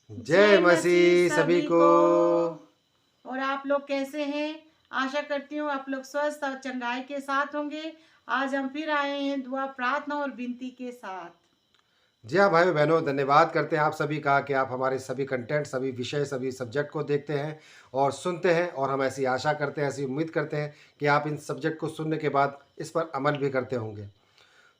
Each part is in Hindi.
जय जय मसीह मसीह सभी सभी को। को। और आप लोग कैसे हैं? आशा करती हूँ आप लोग स्वस्थ और चंगाई के साथ होंगे। आज हम फिर आए हैं दुआ, प्रार्थना और विनती के साथ। जी हाँ भाइयों बहनों, धन्यवाद करते हैं आप सभी का कि आप हमारे सभी कंटेंट, सभी विषय, सभी सब्जेक्ट को देखते हैं और सुनते हैं, और हम ऐसी आशा करते हैं, ऐसी उम्मीद करते हैं कि आप इन सब्जेक्ट को सुनने के बाद इस पर अमल भी करते होंगे।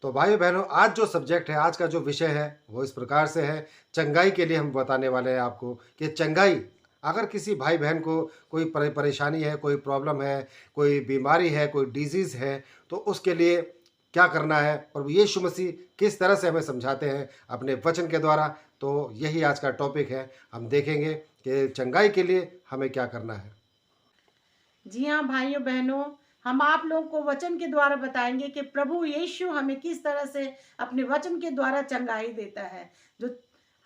तो भाइयों बहनों, आज जो सब्जेक्ट है, आज का जो विषय है वो इस प्रकार से है। चंगाई के लिए हम बताने वाले हैं आपको कि चंगाई, अगर किसी भाई बहन को कोई परेशानी है, कोई प्रॉब्लम है, कोई बीमारी है, कोई डिजीज़ है, तो उसके लिए क्या करना है, प्रभु यीशु मसीह किस तरह से हमें समझाते हैं अपने वचन के द्वारा। तो यही आज का टॉपिक है। हम देखेंगे कि चंगाई के लिए हमें क्या करना है। जी हाँ भाइयों बहनों, हम आप लोगों को वचन के द्वारा बताएंगे कि प्रभु यीशु हमें किस तरह से अपने वचन के द्वारा चंगाई देता है। जो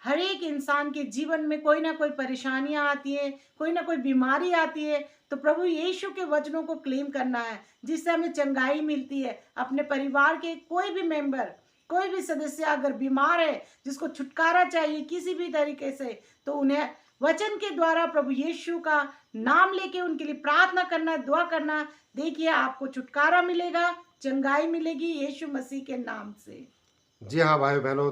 हर एक इंसान के जीवन में कोई ना कोई परेशानियां आती है, कोई ना कोई बीमारी आती है, तो प्रभु यीशु के वचनों को क्लेम करना है, जिससे हमें चंगाई मिलती है। अपने परिवार के कोई भी मेंबर, कोई भी सदस्य अगर बीमार है, जिसको छुटकारा चाहिए किसी भी तरीके से, तो उन्हें वचन के द्वारा प्रभु यीशु का नाम लेके उनके लिए प्रार्थना करना, दुआ करना। देखिए आपको छुटकारा मिलेगा, चंगाई मिलेगी यीशु मसीह के नाम से। जी हाँ भाई बहनों,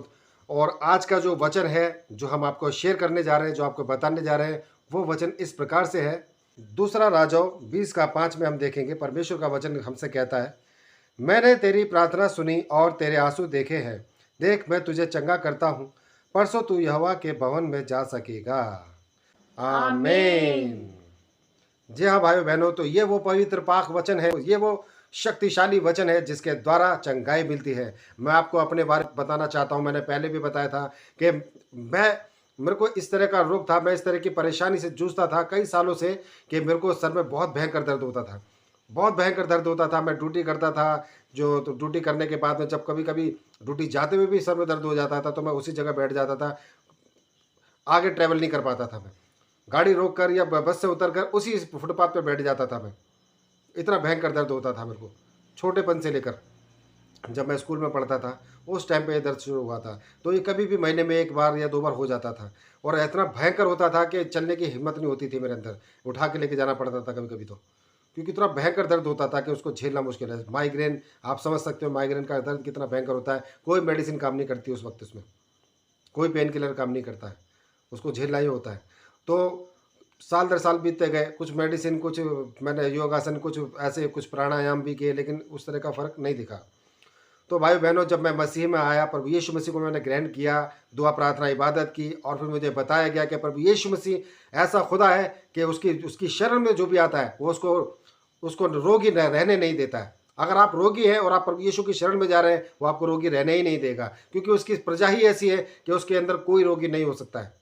और आज का जो वचन है जो हम आपको शेयर करने जा रहे हैं, जो आपको बताने जा रहे हैं, वो वचन इस प्रकार से है। दूसरा राजाओं 20 का 5 में हम देखेंगे, परमेश्वर का वचन हमसे कहता है, मैंने तेरी प्रार्थना सुनी और तेरे आंसू देखे हैं। देख, मैं तुझे चंगा करता हूँ। परसों तू यहोवा के भवन में जा सकेगा। आमीन। आमीन। जी हाँ भाइयों बहनों, तो ये वो पवित्र पाक वचन है, ये वो शक्तिशाली वचन है जिसके द्वारा चंगाई मिलती है। मैं आपको अपने बारे में बताना चाहता हूँ। मैंने पहले भी बताया था कि मेरे को इस तरह का रोग था, मैं इस तरह की परेशानी से जूझता था कई सालों से, कि मेरे को सर में बहुत भयंकर दर्द होता था। बहुत भयंकर दर्द होता था। मैं ड्यूटी करता था, जो तो ड्यूटी करने के बाद में जब कभी कभी ड्यूटी जाते हुए भी सर में दर्द हो जाता था, तो मैं उसी जगह बैठ जाता था। आगे ट्रैवल नहीं कर पाता था मैं। गाड़ी रोक कर या बस से उतर कर उसी फुटपाथ पर बैठ जाता था मैं। इतना भयंकर दर्द होता था मेरे को, छोटेपन से लेकर जब मैं स्कूल में पढ़ता था उस टाइम पे ये दर्द शुरू हुआ था। तो ये कभी भी महीने में 1 बार या 2 बार हो जाता था, और इतना भयंकर होता था कि चलने की हिम्मत नहीं होती थी मेरे अंदर। उठा के लेके जाना पड़ता था कभी कभी, तो क्योंकि इतना भयंकर दर्द होता था कि उसको झेलना मुश्किल है। माइग्रेन, आप समझ सकते हो माइग्रेन का दर्द कितना भयंकर होता है। कोई मेडिसिन काम नहीं करती उस वक्त, उसमें कोई पेन किलर काम नहीं करता है, उसको झेलना ही होता है। तो साल दर साल बीतते गए, कुछ मेडिसिन, कुछ मैंने योगासन, कुछ ऐसे कुछ प्राणायाम भी किए, लेकिन उस तरह का फ़र्क नहीं दिखा। तो भाई बहनों, जब मैं मसीह में आया, प्रभु यीशु मसीह को मैंने ग्रहण किया, दुआ प्रार्थना इबादत की, और फिर मुझे बताया गया कि प्रभु यीशु मसीह ऐसा खुदा है कि उसकी उसकी शरण में जो भी आता है वो उसको उसको रोगी रहने नहीं देता है। अगर आप रोगी हैं और आप प्रभु यीशु की शरण में जा रहे हैं, वो आपको रोगी रहने ही नहीं देगा, क्योंकि उसकी प्रजा ही ऐसी है कि उसके अंदर कोई रोगी नहीं हो सकता है।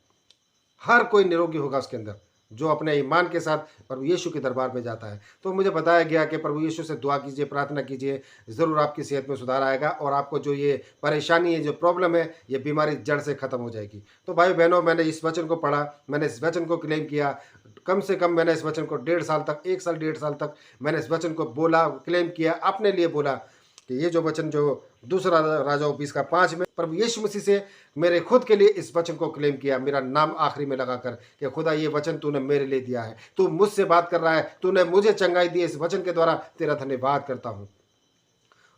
हर कोई निरोगी होगा उसके अंदर, जो अपने ईमान के साथ प्रभु यीशु के दरबार में जाता है। तो मुझे बताया गया कि प्रभु यीशु से दुआ कीजिए, प्रार्थना कीजिए, ज़रूर आपकी सेहत में सुधार आएगा, और आपको जो ये परेशानी है, जो प्रॉब्लम है, ये बीमारी जड़ से ख़त्म हो जाएगी। तो भाई बहनों, मैंने इस वचन को पढ़ा, मैंने इस वचन को क्लेम किया। कम से कम मैंने इस वचन को 1.5 साल तक, 1 साल 1.5 साल तक मैंने इस वचन को बोला, क्लेम किया, अपने लिए बोला कि ये जो वचन, जो दूसरा राजाओं 20 का 5 में प्रभु यीशु मसीह से मेरे खुद के लिए इस वचन को क्लेम किया, मेरा नाम आखिरी में लगाकर, कि खुदा ये वचन तूने मेरे लिए दिया है, तू मुझसे बात कर रहा है, तूने मुझे चंगाई दी, इस वचन के द्वारा तेरा धन्यवाद करता हूँ।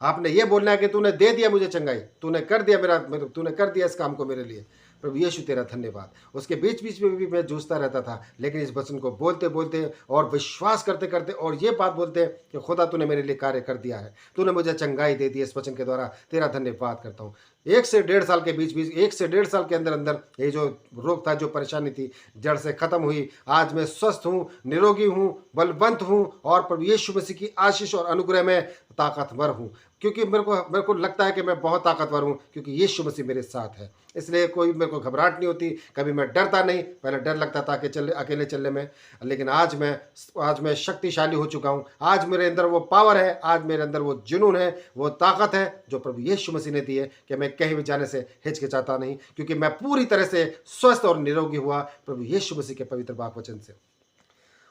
आपने ये बोलना है कि तूने दे दिया मुझे चंगाई, तूने कर दिया तूने कर दिया इस काम को मेरे लिए। प्रभु यीशु तेरा धन्यवाद। उसके बीच बीच में भी मैं जूझता रहता था, लेकिन इस वचन को बोलते बोलते और विश्वास करते करते और ये बात बोलते कि खुदा तूने मेरे लिए कार्य कर दिया है, तूने मुझे चंगाई दे दी, इस वचन के द्वारा तेरा धन्यवाद करता हूँ। 1 से 1.5 साल के बीच बीच, 1 से 1.5 साल के अंदर अंदर ये जो रोग था, जो परेशानी थी, जड़ से खत्म हुई। आज मैं स्वस्थ हूँ, निरोगी हूँ, बलवंत हूँ, और प्रभु यीशु मसीह की आशीष और अनुग्रह में ताकतवर हूँ, क्योंकि मेरे को लगता है कि मैं बहुत ताकतवर हूँ, क्योंकि यीशु मसीह मेरे साथ है। इसलिए कोई मेरे को घबराहट नहीं होती, कभी मैं डरता नहीं। पहले डर लगता था कि अकेले चलने में, लेकिन आज मैं शक्तिशाली हो चुका हूँ। आज मेरे अंदर वो पावर है, आज मेरे अंदर वो जुनून है, वो ताकत है जो प्रभु यीशु मसीह ने दी है, कि मैं कहीं भी जाने से हिचकिचाता नहीं, क्योंकि मैं पूरी तरह से स्वस्थ और निरोगी हुआ प्रभु यीशु मसीह के पवित्र वाक वचन से।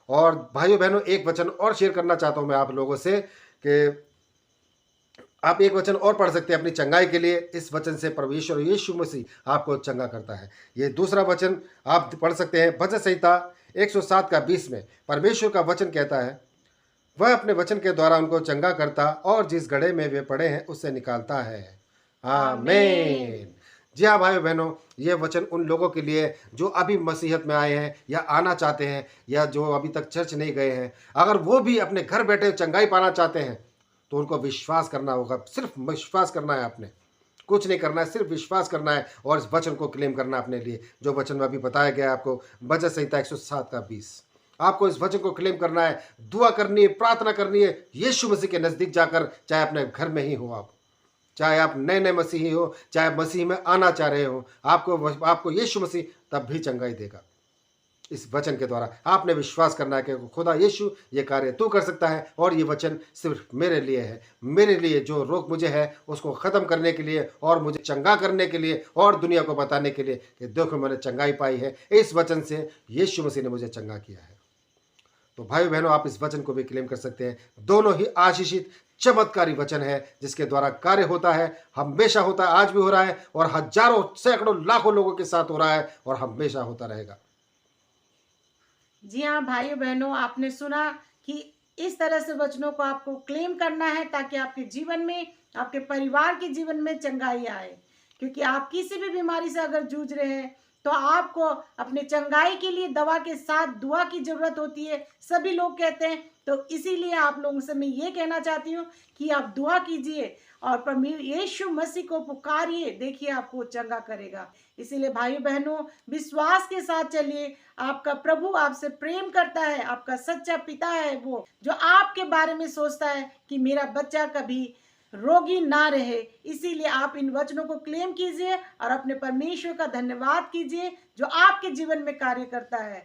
और भाइयों बहनों, एक वचन और शेयर करना चाहता हूँ मैं आप लोगों से, कि आप एक वचन और पढ़ सकते हैं अपनी चंगाई के लिए। इस वचन से परमेश्वर यीशु मसीह आपको चंगा करता है। ये दूसरा वचन आप पढ़ सकते हैं भजन संहिता 107 का 20 में। परमेश्वर का वचन कहता है, वह अपने वचन के द्वारा उनको चंगा करता और जिस गड्ढे में वे पड़े हैं उससे निकालता है। आमीन। आमीन। जी हाँ भाई बहनों, ये वचन उन लोगों के लिए जो अभी मसीहत में आए हैं या आना चाहते हैं या जो अभी तक चर्च नहीं गए हैं, अगर वो भी अपने घर बैठे चंगाई पाना चाहते हैं तो उनको विश्वास करना होगा। सिर्फ विश्वास करना है, आपने कुछ नहीं करना है, सिर्फ विश्वास करना है और इस वचन को क्लेम करना अपने लिए। जो वचन में अभी बताया गया है आपको, भजन संहिता 107 का 20। आपको इस वचन को क्लेम करना है, दुआ करनी है, प्रार्थना करनी है यीशु मसीह के नज़दीक जाकर, चाहे अपने घर में ही हो आप, चाहे आप नए नए मसीही हो, चाहे मसीह में आना चाह रहे हो, आपको यीशु मसीह तब भी चंगाई देगा। इस वचन के द्वारा आपने विश्वास करना है कि खुदा यीशु ये कार्य तू कर सकता है और ये वचन सिर्फ मेरे लिए है। मेरे लिए जो रोग मुझे है उसको ख़त्म करने के लिए और मुझे चंगा करने के लिए और दुनिया को बताने के लिए कि देखो मैंने चंगाई पाई है। इस वचन से यीशु मसीह ने मुझे चंगा किया है। तो भाई बहनों, आप इस वचन को भी क्लेम कर सकते हैं। दोनों ही आशीषित चमत्कारी वचन है जिसके द्वारा कार्य होता है, हमेशा होता है, आज भी हो रहा है और हजारों सैकड़ों लाखों लोगों के साथ हो रहा है और हमेशा होता रहेगा। जी हाँ भाइयों बहनों, आपने सुना कि इस तरह से वचनों को आपको क्लेम करना है ताकि आपके जीवन में, आपके परिवार के जीवन में चंगाई आए। क्योंकि आप किसी भी बीमारी से अगर जूझ रहे हैं तो आपको अपने चंगाई के लिए दवा के साथ दुआ की जरूरत होती है, सभी लोग कहते हैं। तो इसीलिए आप लोगों से मैं ये कहना चाहती हूँ कि आप दुआ कीजिए और यीशु मसीह को पुकारिए, देखिए आपको चंगा करेगा। इसीलिए भाइयों बहनों, विश्वास के साथ चलिए। आपका प्रभु आपसे प्रेम करता है, आपका सच्चा पिता है वो, जो आपके बारे में सोचता है कि मेरा बच्चा कभी रोगी ना रहे। इसीलिए आप इन वचनों को क्लेम कीजिए और अपने परमेश्वर का धन्यवाद कीजिए जो आपके जीवन में कार्य करता है।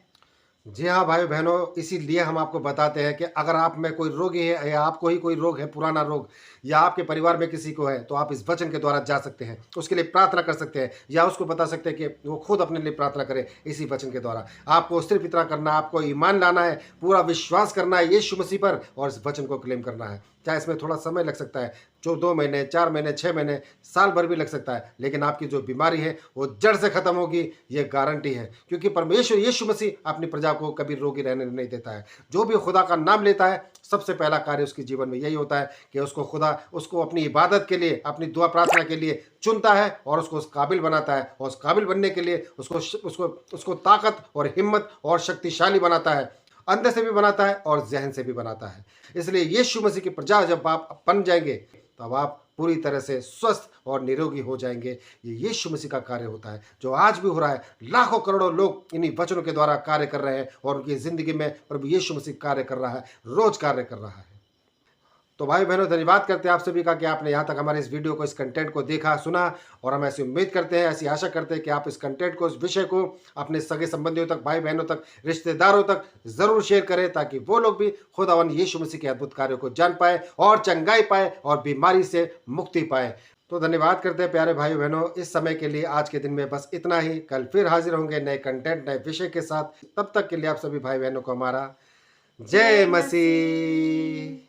जी हाँ भाई बहनों, इसीलिए हम आपको बताते हैं कि अगर आप में कोई रोगी है या आपको ही कोई रोग है, पुराना रोग, या आपके परिवार में किसी को है, तो आप इस वचन के द्वारा जा सकते हैं, उसके लिए प्रार्थना कर सकते हैं या उसको बता सकते हैं कि वो खुद अपने लिए प्रार्थना करे। इसी वचन के द्वारा आपको सिर्फ इतना करना है, आपको ईमान लाना है, पूरा विश्वास करना है यीशु मसीह पर और इस वचन को क्लेम करना है। चाहे इसमें थोड़ा समय लग सकता है, जो 2 महीने, 4 महीने, 6 महीने, साल भर भी लग सकता है, लेकिन आपकी जो बीमारी है वो जड़ से खत्म होगी, ये गारंटी है। क्योंकि परमेश्वर यीशु मसीह अपनी प्रजा को कभी रोगी रहने नहीं देता है। जो भी खुदा का नाम लेता है, सबसे पहला कार्य उसके जीवन में यही होता है कि उसको खुदा उसको अपनी इबादत के लिए, अपनी दुआ प्रार्थना के लिए चुनता है और उसको उस काबिल बनाता है और उस काबिल बनने के लिए उसको ताकत और हिम्मत और शक्तिशाली बनाता है, अंदर से भी बनाता है और जहन से भी बनाता है। इसलिए यीशु मसीह की प्रजा जब आप बन जाएंगे तब आप पूरी तरह से स्वस्थ और निरोगी हो जाएंगे। ये यीशु मसीह का कार्य होता है जो आज भी हो रहा है। लाखों करोड़ों लोग इन्हीं वचनों के द्वारा कार्य कर रहे हैं और उनकी जिंदगी में प्रभु यीशु मसीह कार्य कर रहा है, रोज कार्य कर रहा है। तो भाई बहनों, धन्यवाद करते हैं आप सभी का कि आपने यहाँ तक हमारे इस वीडियो को, इस कंटेंट को देखा, सुना। और हम ऐसी उम्मीद करते हैं, ऐसी आशा करते हैं कि आप इस कंटेंट को, इस विषय को अपने सगे संबंधियों तक, भाई बहनों तक, रिश्तेदारों तक ज़रूर शेयर करें ताकि वो लोग भी खुदावन यीशु मसीह के अद्भुत कार्यों को जान पाए और चंगाई पाए और बीमारी से मुक्ति पाए। तो धन्यवाद करते हैं प्यारे भाई बहनों। इस समय के लिए आज के दिन में बस इतना ही। कल फिर हाजिर होंगे नए कंटेंट, नए विषय के साथ। तब तक के लिए आप सभी भाई बहनों को हमारा जय मसीह।